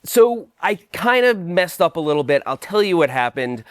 So I kind of messed up a little bit. I'll tell you what happened.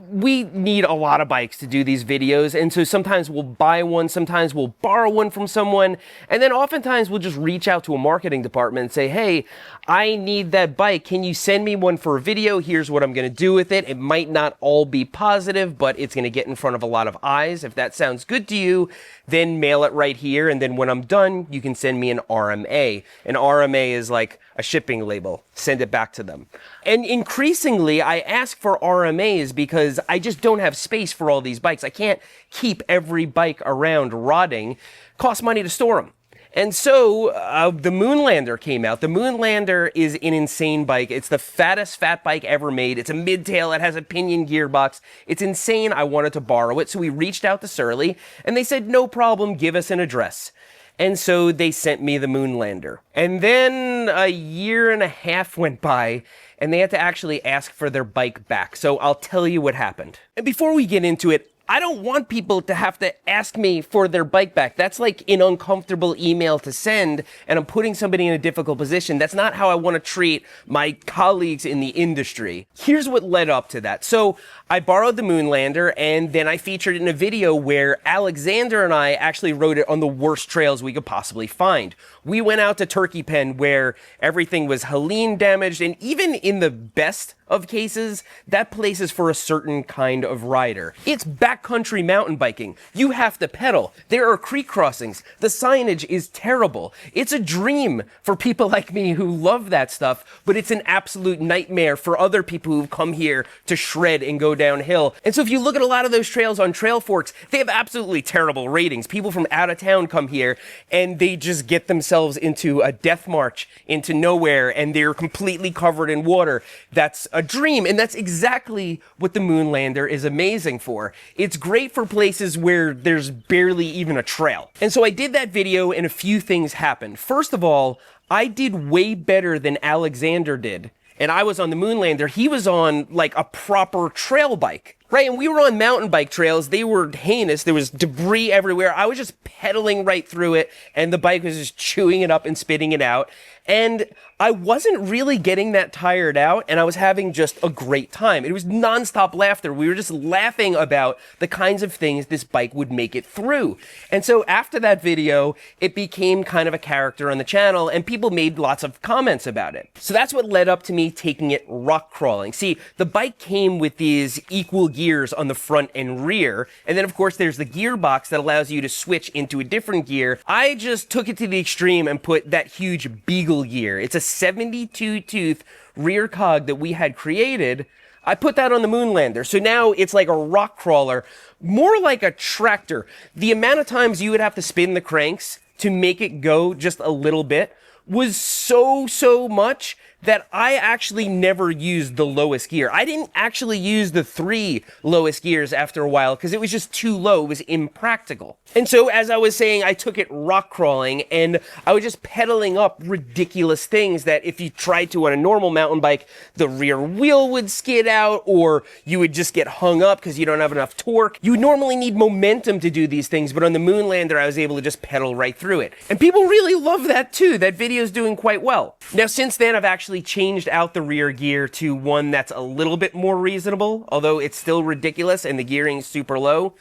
We need a lot of bikes to do these videos, and so sometimes we'll buy one, sometimes we'll borrow one from someone, and then oftentimes we'll just reach out to a marketing department and say, hey, I need that bike. Can you send me one for a video? Here's what I'm going to do with it. It might not all be positive, but it's going to get in front of a lot of eyes. If that sounds good to you, then mail it right here, and then when I'm done, you can send me an RMA. An RMA is like a shipping label. Send it back to them. And increasingly, I ask for RMAs because I just don't have space for all these bikes. I can't keep every bike around rotting. It costs money to store them. And so the Moonlander came out. The Moonlander is an insane bike. It's the fattest fat bike ever made. It's a midtail. It has a pinion gearbox. It's insane. I wanted to borrow it. So we reached out to Surly, and they said, no problem, give us an address. And so they sent me the Moonlander. And then a year and a half went by, and they had to actually ask for their bike back. So I'll tell you what happened. And before we get into it, I don't want people to have to ask me for their bike back. That's like an uncomfortable email to send, and I'm putting somebody in a difficult position. That's not how I want to treat my colleagues in the industry. Here's what led up to that. So I borrowed the Moonlander, and then I featured it in a video where Alexander and I actually rode it on the worst trails we could possibly find. We went out to Turkey Pen where everything was Helene damaged, and even in the best of cases, that place is for a certain kind of rider. It's backcountry mountain biking. You have to pedal. There are creek crossings. The signage is terrible. It's a dream for people like me who love that stuff, but it's an absolute nightmare for other people who've come here to shred and go downhill. And so if you look at a lot of those trails on Trail Forks, they have absolutely terrible ratings. People from out of town come here and they just get themselves into a death march into nowhere, and they're completely covered in water. That's a dream, and that's exactly what the Moonlander is amazing for. It's great for places where there's barely even a trail. And so I did that video, and a few things happened. First of all, I did way better than Alexander did. And I was on the Moonlander. He was on like a proper trail bike. Right, and we were on mountain bike trails. They were heinous. There was debris everywhere. I was just pedaling right through it, and the bike was just chewing it up and spitting it out. And I wasn't really getting that tired out, and I was having just a great time. It was nonstop laughter. We were just laughing about the kinds of things this bike would make it through. And so after that video, it became kind of a character on the channel, and people made lots of comments about it. So that's what led up to me taking it rock crawling. See, the bike came with these equal gears on the front and rear, and then of course there's the gearbox that allows you to switch into a different gear. I just took it to the extreme and put that huge beagle gear. It's a 72 tooth rear cog that we had created. I put that on the Moonlander. So now it's like a rock crawler, more like a tractor. The amount of times you would have to spin the cranks to make it go just a little bit was so much that I actually never used the lowest gear. I didn't actually use the 3 lowest gears after a while because it was just too low. It was impractical. And so, as I was saying, I took it rock crawling, and I was just pedaling up ridiculous things that if you tried to on a normal mountain bike, the rear wheel would skid out, or you would just get hung up because you don't have enough torque. You would normally need momentum to do these things, but on the Moonlander, I was able to just pedal right through it. And people really love that too. That video is doing quite well. Now, since then, I've actually changed out the rear gear to one that's a little bit more reasonable, although it's still ridiculous and the gearing is super low.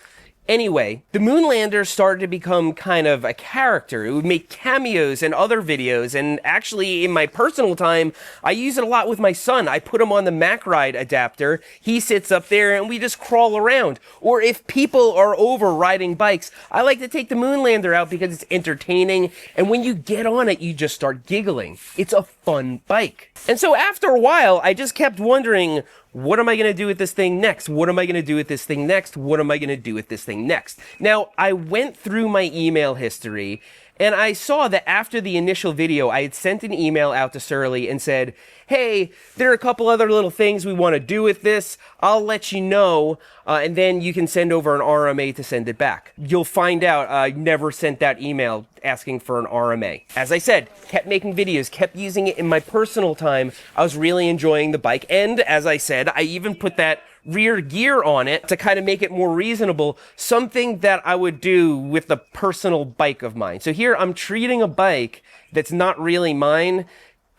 Anyway, the Moonlander started to become kind of a character. It would make cameos in other videos, and actually in my personal time, I use it a lot with my son. I put him on the MacRide adapter, he sits up there, and we just crawl around. Or if people are over riding bikes, I like to take the Moonlander out because it's entertaining, and when you get on it, you just start giggling. It's a fun bike. And so after a while, I just kept wondering, what am I going to do with this thing next? What am I going to do with this thing next? What am I going to do with this thing next? Now, I went through my email history, and I saw that after the initial video, I had sent an email out to Surly and said, hey, there are a couple other little things we want to do with this. I'll let you know, and then you can send over an RMA to send it back. You'll find out I never sent that email asking for an RMA. As I said, kept making videos, kept using it in my personal time. I was really enjoying the bike, and as I said, I even put that rear gear on it to kind of make it more reasonable, something that I would do with a personal bike of mine. So here I'm treating a bike that's not really mine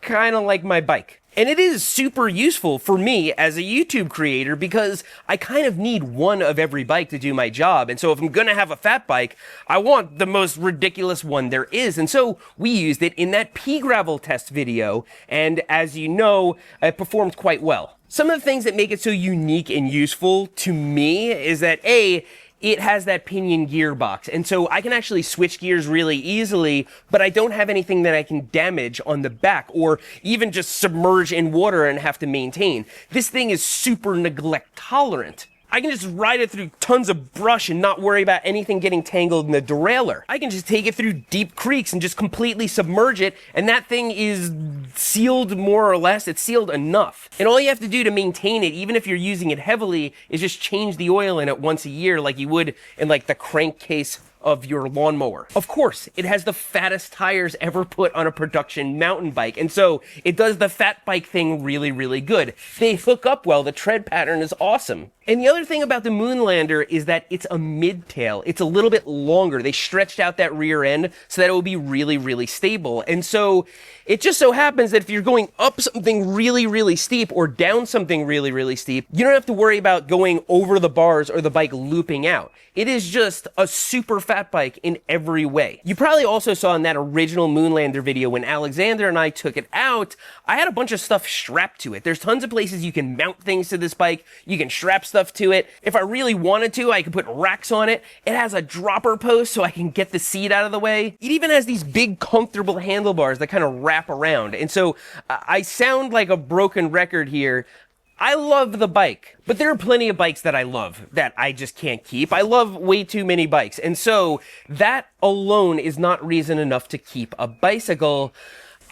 kind of like my bike. And it is super useful for me as a YouTube creator because I kind of need one of every bike to do my job. And so if I'm gonna have a fat bike, I want the most ridiculous one there is. And so we used it in that pea gravel test video. And as you know, it performed quite well. Some of the things that make it so unique and useful to me is that it has that pinion gearbox, and so I can actually switch gears really easily, but I don't have anything that I can damage on the back or even just submerge in water and have to maintain. This thing is super neglect tolerant. I can just ride it through tons of brush and not worry about anything getting tangled in the derailleur. I can just take it through deep creeks and just completely submerge it, and that thing is sealed more or less. It's sealed enough. And all you have to do to maintain it, even if you're using it heavily, is just change the oil in it once a year like you would in like the crankcase of your lawnmower. Of course, it has the fattest tires ever put on a production mountain bike, and so it does the fat bike thing really, really good. They hook up well, the tread pattern is awesome. And the other thing about the Moonlander is that it's a mid-tail. It's a little bit longer. They stretched out that rear end so that it will be really, really stable. And so it just so happens that if you're going up something really, really steep or down something really, really steep, you don't have to worry about going over the bars or the bike looping out. It is just a super fat bike in every way. You probably also saw in that original Moonlander video when Alexander and I took it out, I had a bunch of stuff strapped to it. There's tons of places you can mount things to this bike. You can strap stuff to it. If I really wanted to, I could put racks on it. It has a dropper post so I can get the seat out of the way. It even has these big comfortable handlebars that kind of wrap around. And so I sound like a broken record here. I love the bike, but there are plenty of bikes that I love that I just can't keep. I love way too many bikes. And so that alone is not reason enough to keep a bicycle.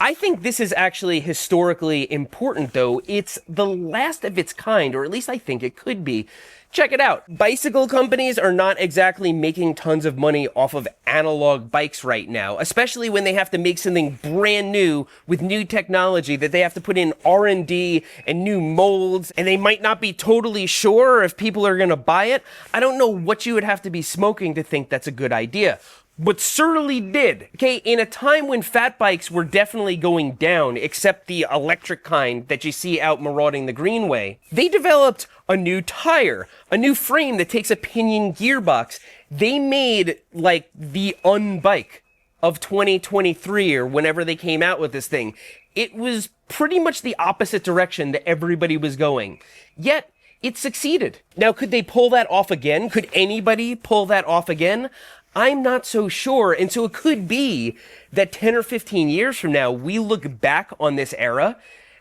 I think this is actually historically important, though. It's the last of its kind, or at least I think it could be. Check it out. Bicycle companies are not exactly making tons of money off of analog bikes right now, especially when they have to make something brand new with new technology that they have to put in R&D and new molds, and they might not be totally sure if people are going to buy it. I don't know what you would have to be smoking to think that's a good idea. But Surly did. Okay, in a time when fat bikes were definitely going down, except the electric kind that you see out marauding the greenway, they developed a new tire, a new frame that takes a pinion gearbox. They made like the unbike of 2023 or whenever they came out with this thing. It was pretty much the opposite direction that everybody was going. Yet, it succeeded. Now, could they pull that off again? Could anybody pull that off again? I'm not so sure, and so it could be that 10 or 15 years from now, we look back on this era,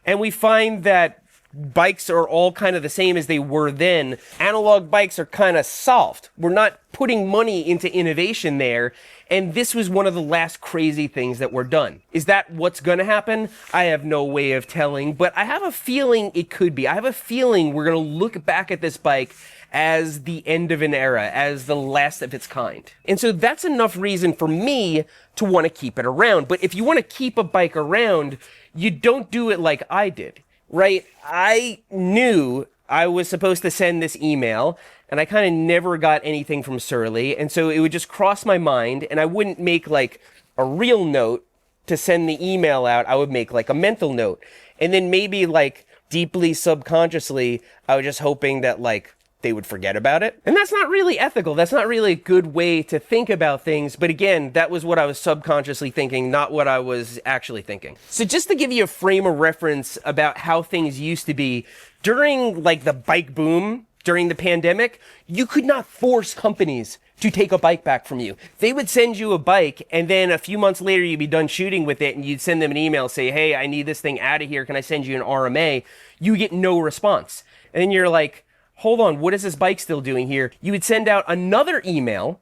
and we find that bikes are all kind of the same as they were then. Analog bikes are kind of soft. We're not putting money into innovation there, and this was one of the last crazy things that were done. Is that what's going to happen? I have no way of telling, but I have a feeling it could be. I have a feeling we're going to look back at this bike as the end of an era, as the last of its kind. And so that's enough reason for me to want to keep it around. But if you want to keep a bike around, you don't do it like I did, right? I knew I was supposed to send this email, and I kind of never got anything from Surly, and so it would just cross my mind, and I wouldn't make like a real note to send the email out. I would make like a mental note. And then maybe like deeply subconsciously, I was just hoping that like they would forget about it. And that's not really ethical. That's not really a good way to think about things. But again, that was what I was subconsciously thinking, not what I was actually thinking. So just to give you a frame of reference about how things used to be, during like the bike boom, during the pandemic, you could not force companies to take a bike back from you. They would send you a bike, and then a few months later, you'd be done shooting with it, and you'd send them an email, say, hey, I need this thing out of here. Can I send you an RMA? You get no response. And then you're like, hold on, what is this bike still doing here? You would send out another email,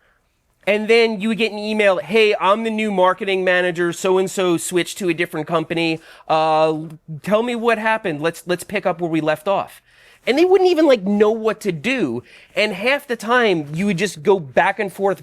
and then you would get an email, hey, I'm the new marketing manager, so-and-so switched to a different company. Tell me what happened. Let's pick up where we left off. And they wouldn't even like know what to do. And half the time you would just go back and forth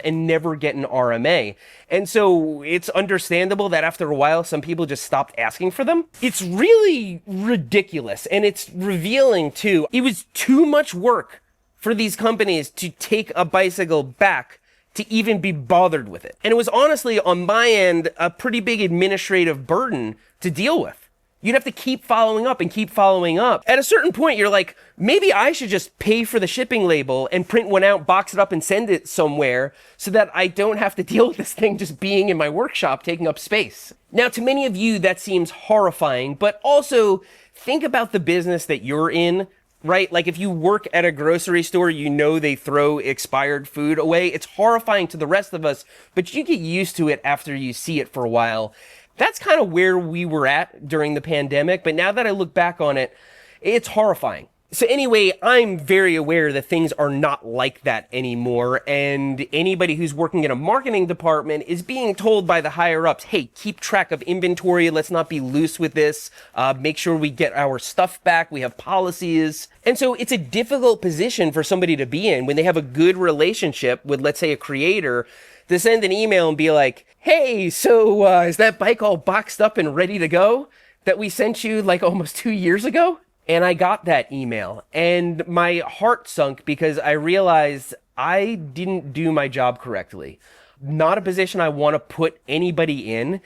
and never get an RMA. And so it's understandable that after a while, some people just stopped asking for them. It's really ridiculous. And it's revealing too. It was too much work for these companies to take a bicycle back to even be bothered with it. And it was honestly on my end, a pretty big administrative burden to deal with. You'd have to keep following up and keep following up. At a certain point, you're like, maybe I should just pay for the shipping label and print one out, box it up, and send it somewhere so that I don't have to deal with this thing just being in my workshop, taking up space. Now, to many of you, that seems horrifying, but also think about the business that you're in, right? Like if you work at a grocery store, you know they throw expired food away. It's horrifying to the rest of us, but you get used to it after you see it for a while. That's kind of where we were at during the pandemic, but now that I look back on it, it's horrifying. So anyway, I'm very aware that things are not like that anymore, and anybody who's working in a marketing department is being told by the higher-ups, hey, keep track of inventory, let's not be loose with this, make sure we get our stuff back, we have policies. And so it's a difficult position for somebody to be in when they have a good relationship with, let's say, a creator, to send an email and be like, hey, so is that bike all boxed up and ready to go that we sent you like almost 2 years ago? And I got that email and my heart sunk because I realized I didn't do my job correctly. Not a position I want to put anybody in.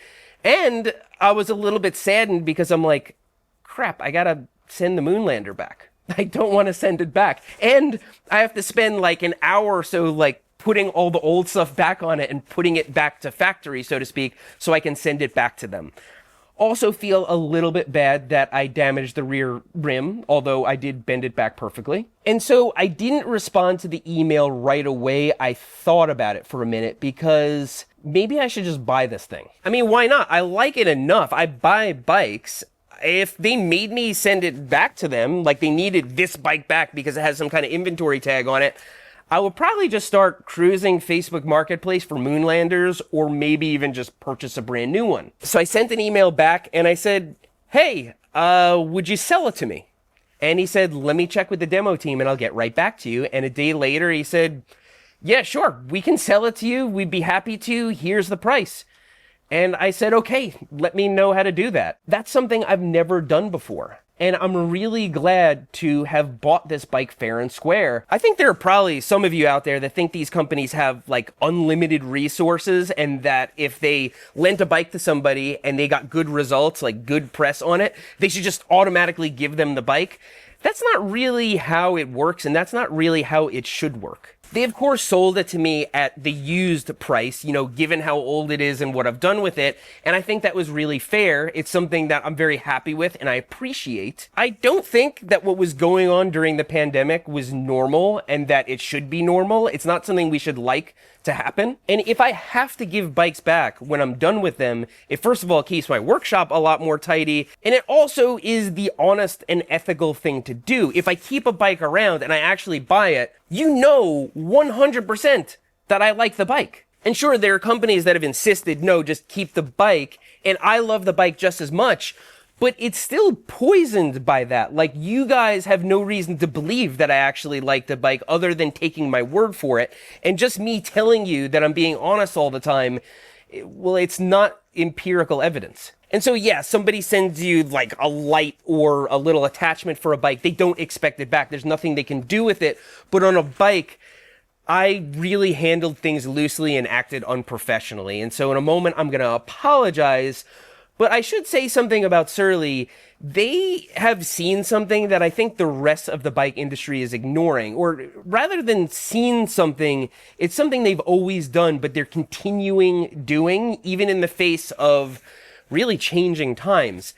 And I was a little bit saddened because I'm like, crap, I gotta send the Moonlander back. I don't want to send it back. And I have to spend like an hour or so like putting all the old stuff back on it and putting it back to factory, so to speak, so I can send it back to them. Also feel a little bit bad that I damaged the rear rim, although I did bend it back perfectly. And so I didn't respond to the email right away. I thought about it for a minute because maybe I should just buy this thing. I mean, why not? I like it enough. I buy bikes. If they made me send it back to them, like they needed this bike back because it has some kind of inventory tag on it, I would probably just start cruising Facebook Marketplace for Moonlanders, or maybe even just purchase a brand new one. So I sent an email back and I said, hey, would you sell it to me? And he said, let me check with the demo team and I'll get right back to you. And a day later he said, yeah, sure, we can sell it to you. We'd be happy to. Here's the price. And I said, okay, let me know how to do that. That's something I've never done before. And I'm really glad to have bought this bike fair and square. I think there are probably some of you out there that think these companies have like unlimited resources and that if they lent a bike to somebody and they got good results, like good press on it, they should just automatically give them the bike. That's not really how it works, and that's not really how it should work. They, of course, sold it to me at the used price, you know, given how old it is and what I've done with it. And I think that was really fair. It's something that I'm very happy with and I appreciate. I don't think that what was going on during the pandemic was normal and that it should be normal. It's not something we should like to happen. And if I have to give bikes back when I'm done with them, it first of all keeps my workshop a lot more tidy, and it also is the honest and ethical thing to do. If I keep a bike around and I actually buy it, you know 100% that I like the bike. And sure, there are companies that have insisted, no, just keep the bike, and I love the bike just as much, but it's still poisoned by that. Like, you guys have no reason to believe that I actually like the bike other than taking my word for it. And just me telling you that I'm being honest all the time, well, it's not empirical evidence. And so, yeah, somebody sends you like a light or a little attachment for a bike. They don't expect it back. There's nothing they can do with it. But on a bike, I really handled things loosely and acted unprofessionally. And so in a moment, I'm going to apologize. But I should say something about Surly. They have seen something that I think the rest of the bike industry is ignoring. Or rather than seen something, it's something they've always done, but they're continuing doing, even in the face of really changing times.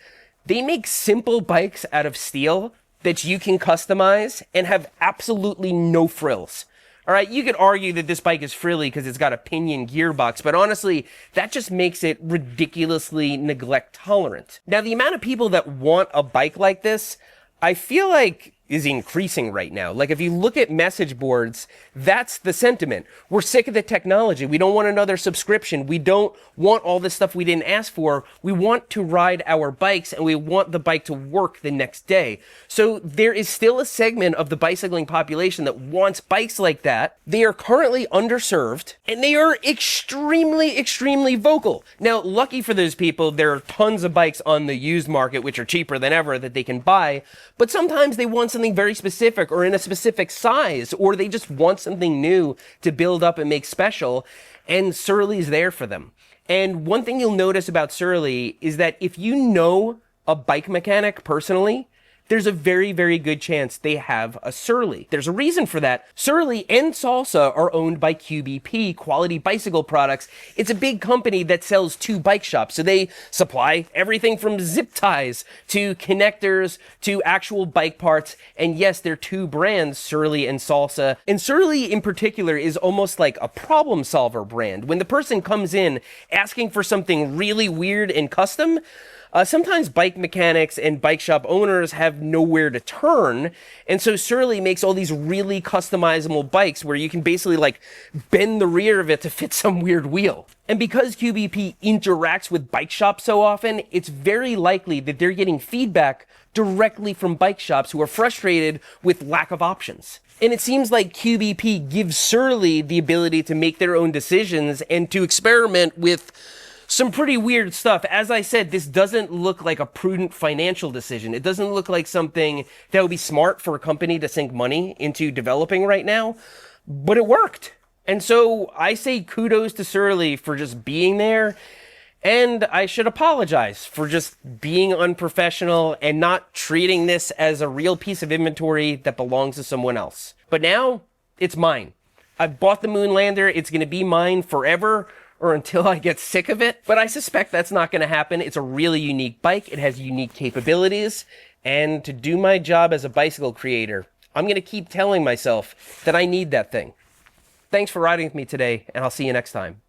They make simple bikes out of steel that you can customize and have absolutely no frills. All right, you could argue that this bike is frilly because it's got a pinion gearbox, but honestly, that just makes it ridiculously neglect tolerant. Now, the amount of people that want a bike like this, I feel like is increasing right now. Like, if you look at message boards, that's the sentiment. We're sick of the technology. We don't want another subscription. We don't want all this stuff we didn't ask for. We want to ride our bikes and we want the bike to work the next day. So there is still a segment of the bicycling population that wants bikes like that. They are currently underserved and they are extremely, extremely vocal. Now, lucky for those people, there are tons of bikes on the used market, which are cheaper than ever, that they can buy. But sometimes they want something very specific or in a specific size, or they just want something new to build up and make special, and Surly's there for them. And one thing you'll notice about Surly is that if you know a bike mechanic personally, there's a very, very good chance they have a Surly. There's a reason for that. Surly and Salsa are owned by QBP, Quality Bicycle Products. It's a big company that sells to bike shops. So they supply everything from zip ties to connectors to actual bike parts. And yes, they're two brands, Surly and Salsa. And Surly in particular is almost like a problem solver brand. When the person comes in asking for something really weird and custom, sometimes bike mechanics and bike shop owners have nowhere to turn, and so Surly makes all these really customizable bikes where you can basically like bend the rear of it to fit some weird wheel. And because QBP interacts with bike shops so often, it's very likely that they're getting feedback directly from bike shops who are frustrated with lack of options. And it seems like QBP gives Surly the ability to make their own decisions and to experiment with some pretty weird stuff. As I said, this doesn't look like a prudent financial decision. It doesn't look like something that would be smart for a company to sink money into developing right now, but it worked. And so I say kudos to Surly for just being there, and I should apologize for just being unprofessional and not treating this as a real piece of inventory that belongs to someone else. But now, it's mine. I've bought the Moonlander. It's going to be mine forever, or until I get sick of it. But I suspect that's not going to happen. It's a really unique bike. It has unique capabilities. And to do my job as a bicycle creator, I'm going to keep telling myself that I need that thing. Thanks for riding with me today, and I'll see you next time.